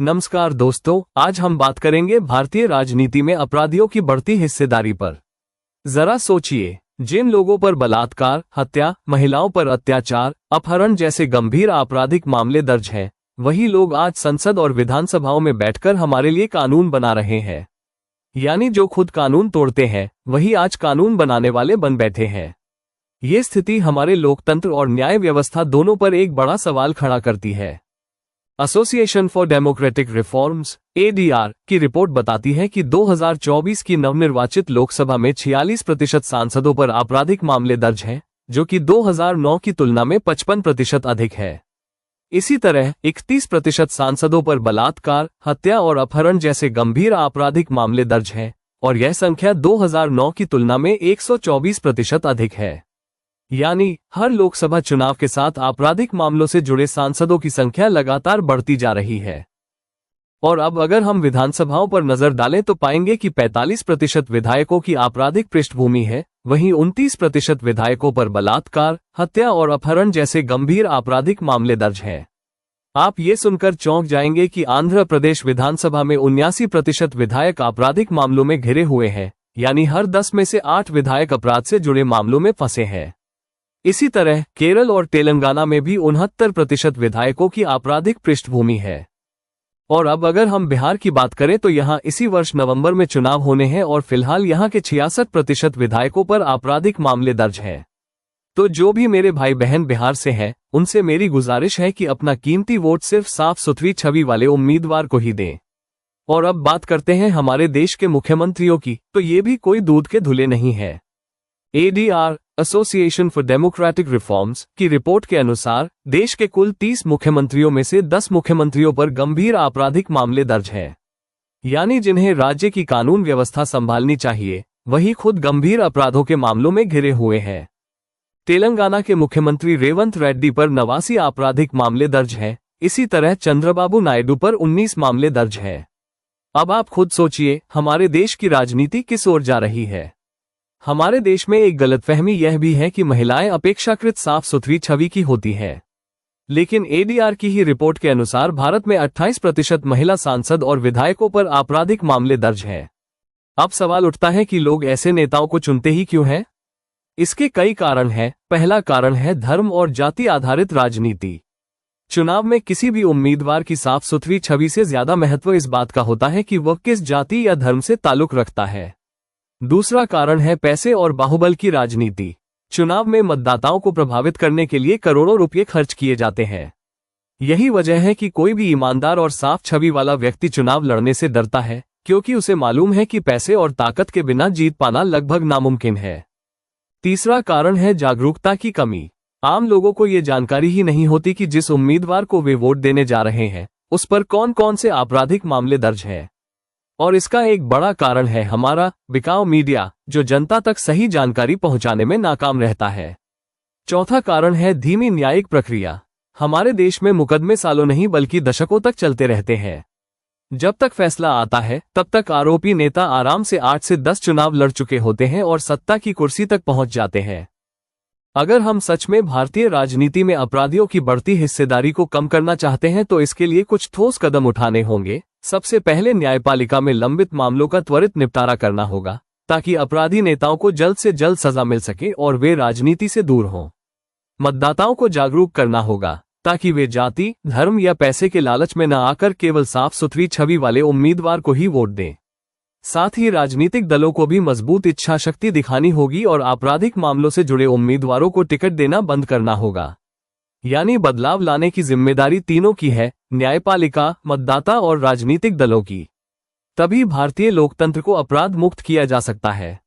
नमस्कार दोस्तों, आज हम बात करेंगे भारतीय राजनीति में अपराधियों की बढ़ती हिस्सेदारी पर। जरा सोचिए, जिन लोगों पर बलात्कार, हत्या, महिलाओं पर अत्याचार, अपहरण जैसे गंभीर आपराधिक मामले दर्ज हैं, वही लोग आज संसद और विधानसभाओं में बैठकर हमारे लिए कानून बना रहे हैं। यानी जो खुद कानून तोड़ते हैं, वही आज कानून बनाने वाले बन बैठे हैं। ये स्थिति हमारे लोकतंत्र और न्याय व्यवस्था दोनों पर एक बड़ा सवाल खड़ा करती है। Association for democratic reforms (ADR) की रिपोर्ट बताती है कि 2024 की नवनिर्वाचित लोकसभा में 46% सांसदों पर आपराधिक मामले दर्ज हैं, जो कि 2009 की तुलना में 55% अधिक है। इसी तरह 31% सांसदों पर बलात्कार, हत्या और अपहरण जैसे गंभीर आपराधिक मामले दर्ज हैं, और यह संख्या 2009 की तुलना में 124% अधिक है। यानी हर लोकसभा चुनाव के साथ आपराधिक मामलों से जुड़े सांसदों की संख्या लगातार बढ़ती जा रही है। और अब अगर हम विधानसभाओं पर नजर डालें तो पाएंगे कि 45% विधायकों की आपराधिक पृष्ठभूमि है, वहीं 29% विधायकों पर बलात्कार, हत्या और अपहरण जैसे गंभीर आपराधिक मामले दर्ज हैं। आप ये सुनकर चौंक जाएंगे कि आंध्र प्रदेश विधानसभा में 79% विधायक आपराधिक मामलों में घिरे हुए हैं, यानी हर 10 में से 8 विधायक अपराध से जुड़े मामलों में फंसे हैं। इसी तरह केरल और तेलंगाना में भी 69% विधायकों की आपराधिक पृष्ठभूमि है। और अब अगर हम बिहार की बात करें तो यहाँ इसी वर्ष नवंबर में चुनाव होने हैं और फिलहाल यहाँ के 66% विधायकों पर आपराधिक मामले दर्ज हैं। तो जो भी मेरे भाई बहन बिहार से हैं, उनसे मेरी गुजारिश है कि अपना कीमती वोट सिर्फ साफ सुथरी छवि वाले उम्मीदवार को ही दें। और अब बात करते हैं हमारे देश के मुख्यमंत्रियों की, तो ये भी कोई दूध के धुले नहीं है। ADR association for democratic reforms की रिपोर्ट के अनुसार देश के कुल 30 मुख्यमंत्रियों में से 10 मुख्यमंत्रियों पर गंभीर आपराधिक मामले दर्ज हैं। यानी जिन्हें राज्य की कानून व्यवस्था संभालनी चाहिए, वही खुद गंभीर अपराधों के मामलों में घिरे हुए हैं। तेलंगाना के मुख्यमंत्री रेवंत रेड्डी पर 89 आपराधिक मामले दर्ज हैं। इसी तरह चंद्रबाबू नायडू पर 19 मामले दर्ज हैं। अब आप खुद सोचिए, हमारे देश की राजनीति किस ओर जा रही है। हमारे देश में एक गलतफहमी यह भी है कि महिलाएं अपेक्षाकृत साफ सुथरी छवि की होती हैं। लेकिन ADR की ही रिपोर्ट के अनुसार भारत में 28% महिला सांसद और विधायकों पर आपराधिक मामले दर्ज हैं। अब सवाल उठता है कि लोग ऐसे नेताओं को चुनते ही क्यों हैं? इसके कई कारण हैं। पहला कारण है धर्म और जाति आधारित राजनीति। चुनाव में किसी भी उम्मीदवार की साफ सुथरी छवि से ज्यादा महत्व इस बात का होता है कि वह किस जाति या धर्म से ताल्लुक रखता है। दूसरा कारण है पैसे और बाहुबल की राजनीति। चुनाव में मतदाताओं को प्रभावित करने के लिए करोड़ों रुपए खर्च किए जाते हैं। यही वजह है कि कोई भी ईमानदार और साफ छवि वाला व्यक्ति चुनाव लड़ने से डरता है, क्योंकि उसे मालूम है कि पैसे और ताकत के बिना जीत पाना लगभग नामुमकिन है। तीसरा कारण है जागरूकता की कमी। आम लोगों को ये जानकारी ही नहीं होती कि जिस उम्मीदवार को वे वोट देने जा रहे हैं, उस पर कौन कौन से आपराधिक मामले दर्ज हैं। और इसका एक बड़ा कारण है हमारा बिकाऊ मीडिया, जो जनता तक सही जानकारी पहुंचाने में नाकाम रहता है। चौथा कारण है धीमी न्यायिक प्रक्रिया। हमारे देश में मुकदमे सालों नहीं बल्कि दशकों तक चलते रहते हैं। जब तक फैसला आता है, तब तक आरोपी नेता आराम से 8 से 10 चुनाव लड़ चुके होते हैं और सत्ता की कुर्सी तक पहुंच जाते हैं। अगर हम सच में भारतीय राजनीति में अपराधियों की बढ़ती हिस्सेदारी को कम करना चाहते हैं तो इसके लिए कुछ ठोस कदम उठाने होंगे। सबसे पहले न्यायपालिका में लंबित मामलों का त्वरित निपटारा करना होगा, ताकि अपराधी नेताओं को जल्द से जल्द सजा मिल सके और वे राजनीति से दूर हों। मतदाताओं को जागरूक करना होगा, ताकि वे जाति, धर्म या पैसे के लालच में न आकर केवल साफ सुथरी छवि वाले उम्मीदवार को ही वोट दें। साथ ही राजनीतिक दलों को भी मजबूत इच्छा शक्ति दिखानी होगी और आपराधिक मामलों से जुड़े उम्मीदवारों को टिकट देना बंद करना होगा। यानी बदलाव लाने की जिम्मेदारी तीनों की है, न्यायपालिका, मतदाता और राजनीतिक दलों की। तभी भारतीय लोकतंत्र को अपराध मुक्त किया जा सकता है।